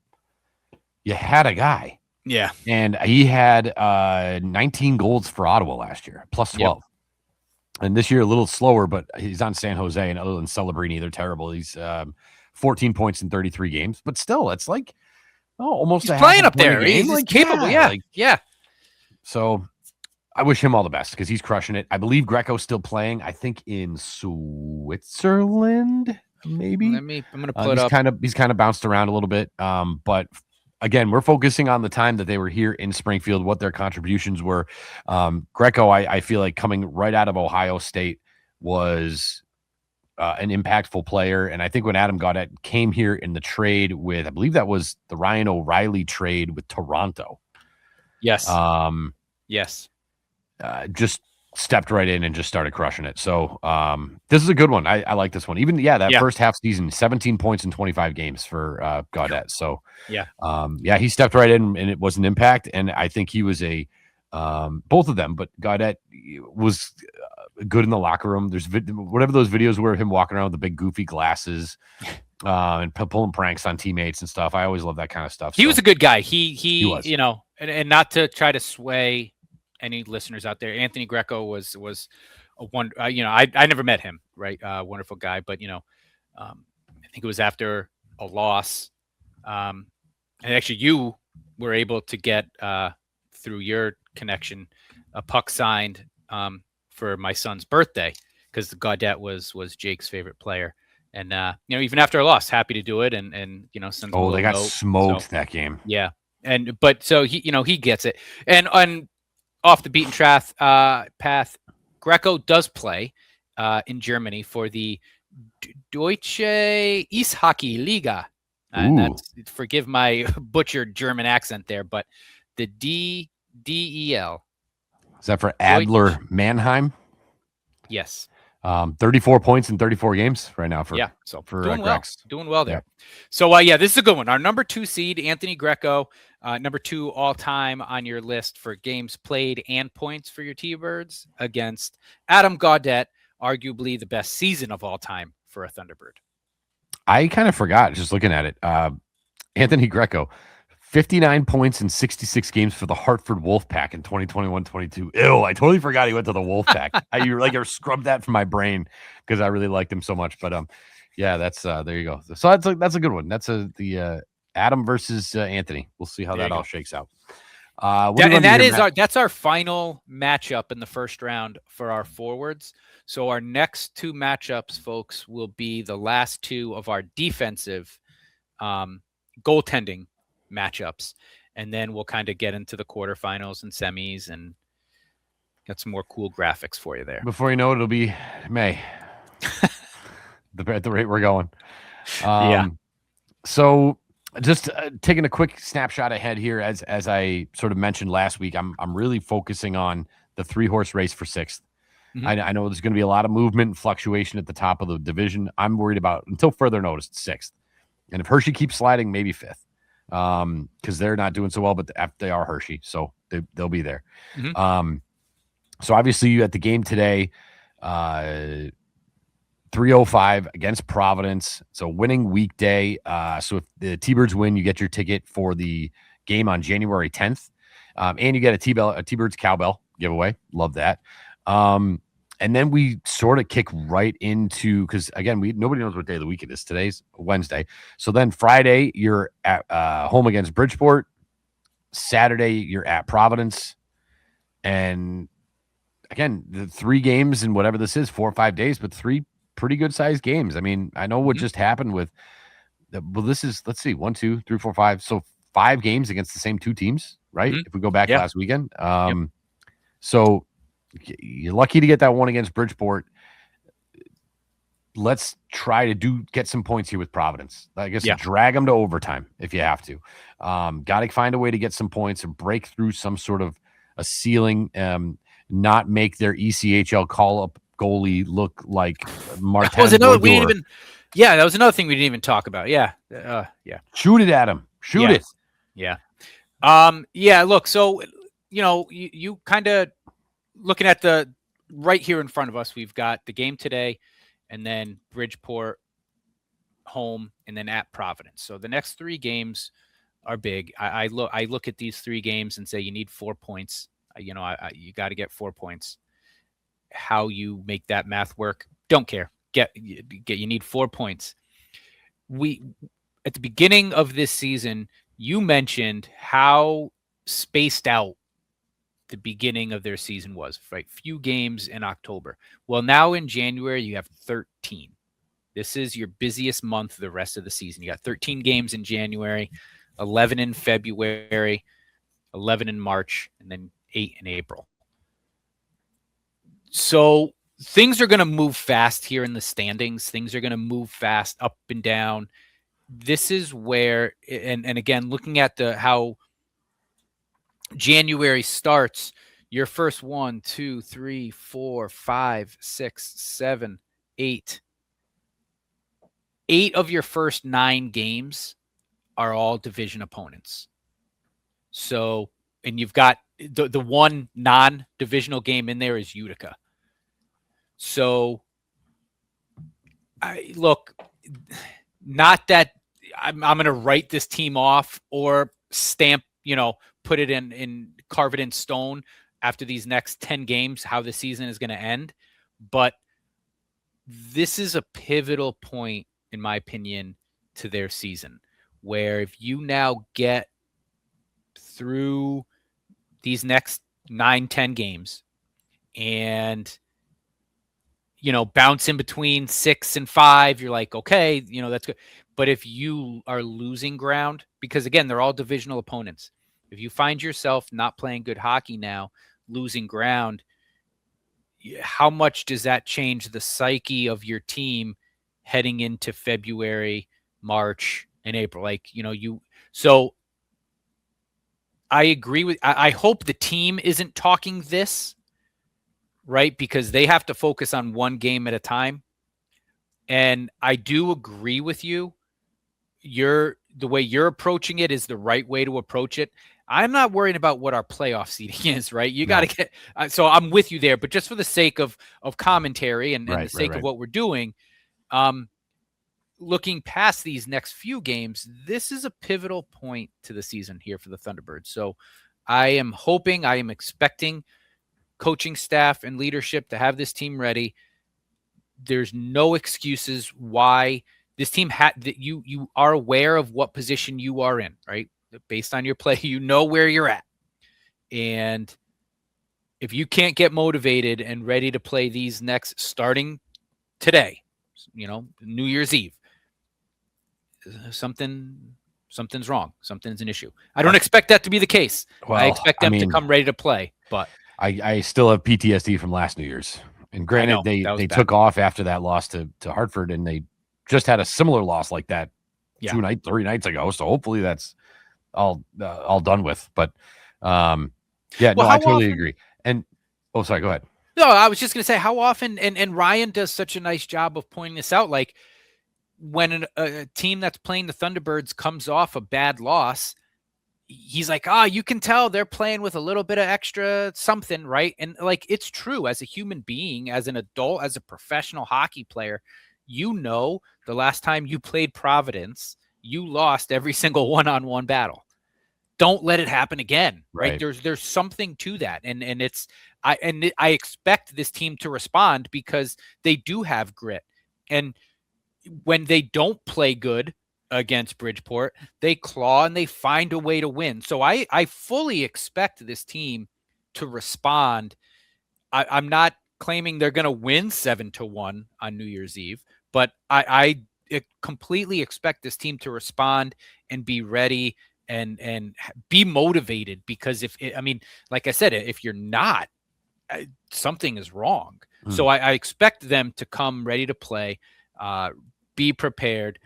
you had a guy. Yeah. And he had 19 goals for Ottawa last year, plus 12. Yep. And this year a little slower, but he's on San Jose, and other than Celebrini, they're terrible. He's 14 points in 33 games, but still, it's like almost he's playing up there. He's like, capable. Yeah. So I wish him all the best because he's crushing it. I believe Greco's still playing. I think in Switzerland, maybe. I'm going to pull it up. He's kind of bounced around a little bit. But again, we're focusing on the time that they were here in Springfield, what their contributions were. Greco, I feel like coming right out of Ohio State was an impactful player. And I think when Adam Gaudette came here in the trade with, I believe that was the Ryan O'Reilly trade with Toronto. Yes. Yes. Just stepped right in and just started crushing it. So this is a good one. I like this one. Even first half season, 17 points in 25 games for Gaudette. So he stepped right in and it was an impact. And I think he was both of them, but Gaudette was good in the locker room. There's whatever those videos were of him walking around with the big goofy glasses and pulling pranks on teammates and stuff. I always love that kind of stuff. He was a good guy. He was. And not to try to sway any listeners out there, Anthony Greco was a one. I never met him, right? Wonderful guy, but I think it was after a loss, and actually you were able to get through your connection a puck signed for my son's birthday, because Gaudette was Jake's favorite player, and even after a loss, happy to do it, and send they got smoked that game. Yeah, but so he gets it, and on off the beaten path, Greco does play in Germany for the Deutsche Eishockey Liga. Forgive my butchered German accent there, but the DEL. Is that for Adler Mannheim? Yes. 34 points in 34 games right now for doing well there. Yeah. So this is a good one. Our number 2 seed, Anthony Greco, number 2 all time on your list for games played and points for your T-Birds, against Adam Gaudette, arguably the best season of all time for a Thunderbird. I kind of forgot just looking at it. Anthony Greco, 59 points in 66 games for the Hartford Wolfpack in 2021-22. Ew, I totally forgot he went to the Wolfpack. I scrubbed that from my brain because I really liked him so much. But that's there you go. So that's a good one. That's the Adam versus Anthony. We'll see how that all shakes out. That's our final matchup in the first round for our forwards. So our next 2 matchups, folks, will be the last 2 of our defensive goaltending matchups, and then we'll kind of get into the quarterfinals and semis and got some more cool graphics for you there. Before you know it, it'll be May. At the rate we're going. So just taking a quick snapshot ahead here, as I sort of mentioned last week, I'm really focusing on the 3-horse race for 6th. Mm-hmm. I know there's going to be a lot of movement and fluctuation at the top of the division. I'm worried about, until further notice, 6th. And if Hershey keeps sliding, maybe 5th. Because they're not doing so well, but they are Hershey, so they'll be there. Mm-hmm. So obviously you at the game today, 3:05 against Providence. So winning weekday. So if the T-Birds win, you get your ticket for the game on January 10th. And you get a T-Birds cowbell giveaway. Love that. And then we sort of kick right into, because again, nobody knows what day of the week it is. Today's Wednesday. So then Friday, you're at home against Bridgeport. Saturday, you're at Providence. And again, the 3 games in whatever this is, 4 or 5 days, but 3 pretty good sized games. I mean, I know what just happened with, well, this is, let's see, 1, 2, 3, 4, 5. So 5 games against the same 2 teams, right? If we go back last weekend. So you're lucky to get that one against Bridgeport. Let's try to get some points here with Providence. I guess drag them to overtime if you have to. Got to find a way to get some points and break through some sort of a ceiling, not make their ECHL call-up goalie look like Martin. That was another that was another thing we didn't even talk about. Shoot it at him. Shoot it. Look, so you kind of looking at the right here in front of us, we've got the game today and then Bridgeport home and then at Providence. So the next 3 games are big. I look at these 3 games and say you need 4 points. You got to get 4 points. How you make that math work, don't care. You need 4 points. At the beginning of this season, you mentioned how spaced out the beginning of their season was, right? Few games in October. Well, now in January, you have 13. This is your busiest month the rest of the season. You got 13 games in January, 11 in February, 11 in March, and then 8 in April. So things are going to move fast here in the standings. Things are going to move fast up and down. This is where, and again, looking at how January starts, your first 1, 2, 3, 4, 5, 6, 7, 8. 8 of your first 9 games are all division opponents. So, and you've got the one non-divisional game in there is Utica. So, not that I'm going to write this team off or stamp, put it carve it in stone after these next 10 games, how the season is going to end. But this is a pivotal point, in my opinion, to their season, where if you now get through these next 9-10 games and, bounce in between 6 and 5, you're like, okay, that's good. But if you are losing ground, because again, they're all divisional opponents. If you find yourself not playing good hockey now, losing ground, how much does that change the psyche of your team heading into February, March, and April? So I agree I hope the team isn't talking this, right? Because they have to focus on one game at a time. And I do agree with you. The way you're approaching it is the right way to approach it. I'm not worrying about what our playoff seeding is, right? You got to get so I'm with you there, but just for the sake of commentary and the sake of what we're doing, looking past these next few games, this is a pivotal point to the season here for the Thunderbirds. So I am expecting coaching staff and leadership to have this team ready. There's no excuses why this team you are aware of what position you are in, right? Based on your play, where you're at. And if you can't get motivated and ready to play these next starting today, New Year's Eve, something's wrong. Something's an issue. I don't expect that to be the case. Well, I expect them to come ready to play, but I still have PTSD from last New Year's. And granted, they took off after that loss to Hartford, and they just had a similar loss like that 3 nights ago. So hopefully that's all done with. But I totally agree. And sorry, go ahead. No, I was just going to say how often, and Ryan does such a nice job of pointing this out. Like when a team that's playing the Thunderbirds comes off a bad loss, he's like, you can tell they're playing with a little bit of extra something, right? And it's true. As a human being, as an adult, as a professional hockey player, the last time you played Providence, you lost every single one-on-one battle. don't let it happen again. Right. Right. There's something to that. And I expect this team to respond because they do have grit. And when they don't play good against Bridgeport, they claw and they find a way to win. So I fully expect this team to respond. I'm not claiming they're going to win 7-1 on New Year's Eve, but I completely expect this team to respond and be ready and be motivated, because like I said, if you're not, something is wrong. So I expect them to come ready to play, be prepared,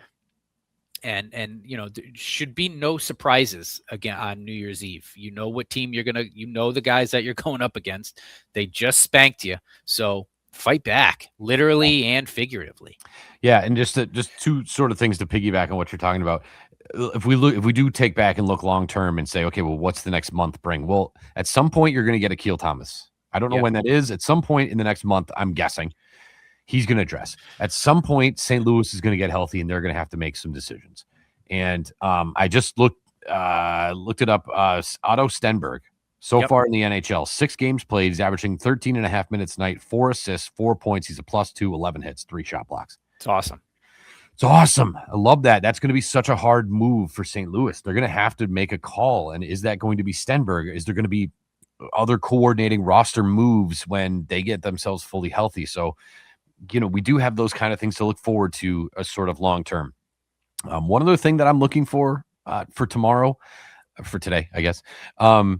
and there should be no surprises again on New Year's Eve. You know what team the guys that you're going up against. They just spanked you, so fight back, literally and figuratively. Yeah, and just two sort of things to piggyback on what you're talking about. If we do take back and look long term and say, okay, well, what's the next month bring? Well, at some point you're going to get Akil Thomas. I don't know when that is. At some point in the next month, I'm guessing he's going to address. At some point, St. Louis is going to get healthy, and they're going to have to make some decisions. And I just looked it up. Otto Stenberg, so far in the NHL, 6 games played. He's averaging 13.5 minutes a night, 4 assists, 4 points. He's a +2, 11 hits, 3 shot blocks. It's awesome. It's awesome. I love that. That's going to be such a hard move for St. Louis. They're going to have to make a call. And is that going to be Stenberg? Is there going to be other coordinating roster moves when they get themselves fully healthy? So, we do have those kind of things to look forward to, a sort of long term. One other thing that I'm looking for tomorrow, for today, I guess. I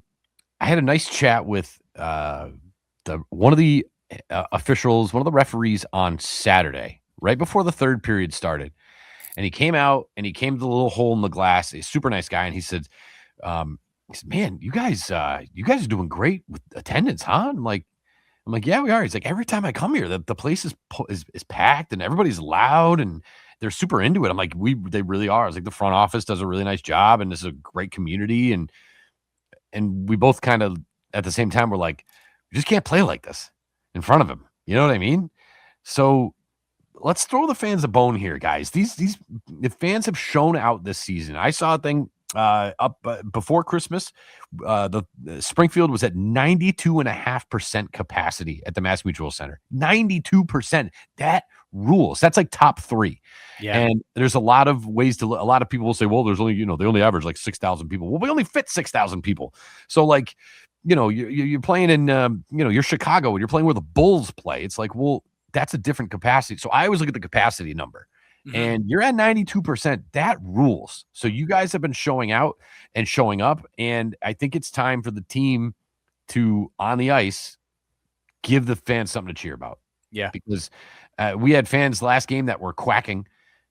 had a nice chat with one of the officials, one of the referees on Saturday, right before the third period started. And he came out and he came to the little hole in the glass. He's a super nice guy. And he said, man, you guys are doing great with attendance, huh? I'm like, yeah, we are. He's like, every time I come here, the place is packed and everybody's loud and they're super into it. I'm like, they really are. I was like, the front office does a really nice job and this is a great community. And we both kind of at the same time were like, we just can't play like this in front of him. You know what I mean? So let's throw the fans a bone here, guys. The fans have shown out this season. I saw a thing up before Christmas. The Springfield was at 92.5% capacity at the Mass Mutual Center. 92%. That rules. That's like top 3. Yeah. And there's a lot of ways a lot of people will say, well, there's only, they only average like 6,000 people. Well, we only fit 6,000 people. So like, you're playing in, you're Chicago and you're playing where the Bulls play. It's like, well, that's a different capacity. So I always look at the capacity number. And you're at 92%. That rules. So you guys have been showing out and showing up. And I think it's time for the team to, on the ice, give the fans something to cheer about. Yeah. Because we had fans last game that were quacking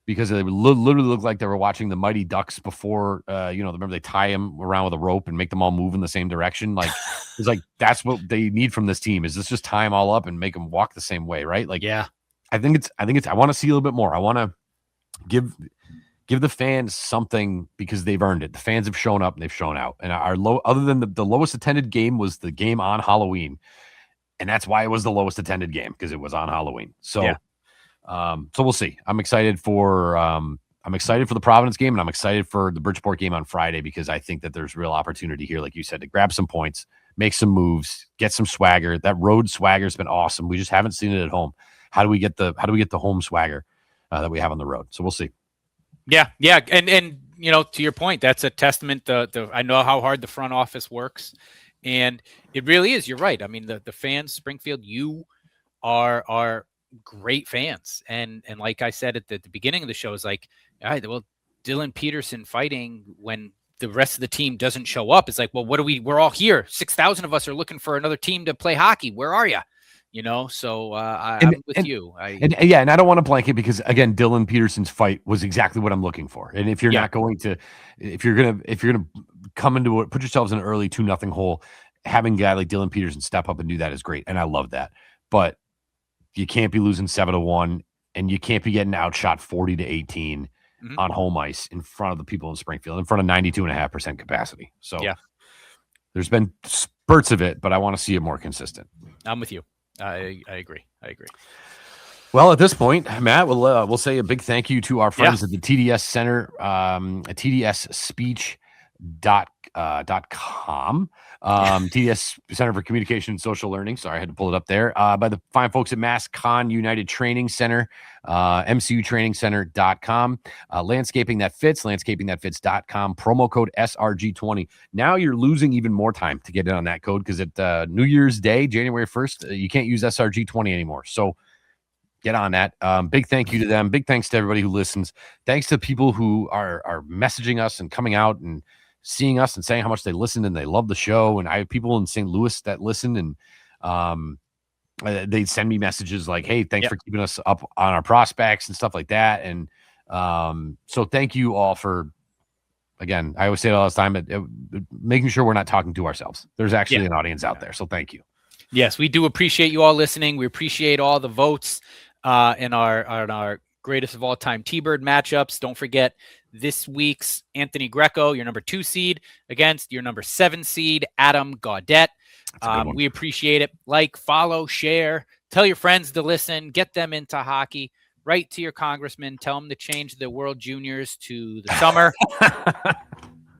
because they literally looked like they were watching the Mighty Ducks before, remember they tie them around with a rope and make them all move in the same direction. Like, it's like, that's what they need from this team, is let's just tie them all up and make them walk the same way. Right. Like, yeah, I want to see a little bit more. I want to give the fans something because they've earned it. The fans have shown up and they've shown out. And other than the lowest attended game was the game on Halloween. And that's why it was the lowest attended game, because it was on Halloween. So, yeah. So we'll see. I'm excited for the Providence game, and I'm excited for the Bridgeport game on Friday, because I think that there's real opportunity here, like you said, to grab some points, make some moves, get some swagger. That road swagger has been awesome. We just haven't seen it at home. How do we get the home swagger that we have on the road? So we'll see. Yeah. And to your point, that's a testament to I know how hard the front office works. And it really is. You're right. I mean, the fans, Springfield, you are great fans. And like I said at the beginning of the show, is like, all right, well, Dylan Peterson fighting when the rest of the team doesn't show up. It's like, well, we're all here. 6,000 of us are looking for another team to play hockey. Where are you? So I'm with you. And I don't want to blanket, because again, Dylan Peterson's fight was exactly what I'm looking for. And if you're not going to, if you're gonna come into it, put yourselves in an early 2-0 hole, having a guy like Dylan Peterson step up and do that is great, and I love that. But you can't be losing 7-1, and you can't be getting outshot 40-18 on home ice in front of the people in Springfield, in front of 92.5% capacity. So there's been spurts of it, but I want to see it more consistent. I'm with you. I agree. Well, at this point, Matt, we'll say a big thank you to our friends at the TDS Center, a TDS Speech. com. TDS Center for Communication and Social Learning. Sorry, I had to pull it up there. By the fine folks at MassCon United Training Center, mcutrainingcenter.com. Landscaping That Fits, landscapingthatfits.com. Promo code SRG20. Now you're losing even more time to get in on that code because at New Year's Day, January 1st, you can't use SRG20 anymore. So get on that. Big thank you to them. Big thanks to everybody who listens. Thanks to people who are messaging us and coming out and seeing us and saying how much they listen and they love the show. And I have people in St. Louis that listen, and they send me messages like, hey, thanks for keeping us up on our prospects and stuff like that. And so thank you all for, again, I always say it all the time, but making sure we're not talking to ourselves. There's actually an audience out there. So thank you. Yes, we do appreciate you all listening. We appreciate all the votes in our greatest of all time T-Bird matchups. Don't forget this week's Anthony Greco, your number 2 seed, against your number 7 seed, Adam Gaudette. We appreciate it. Like, follow, share, tell your friends to listen, get them into hockey. Write to your congressman, tell them to change the World Juniors to the summer.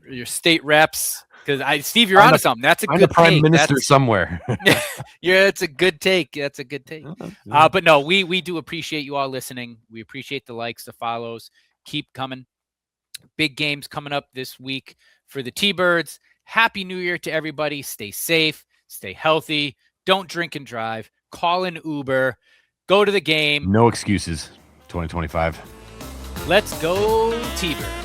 Your state reps, because Steve, you're onto something. That's a good prime take. minister somewhere. Yeah, it's a good take. That's a good take. But no, we do appreciate you all listening. We appreciate the likes, the follows. Keep coming. Big games coming up this week for the T-Birds. Happy New Year to everybody. Stay safe. Stay healthy. Don't drink and drive. Call an Uber. Go to the game. No excuses. 2025. Let's go, T-Birds.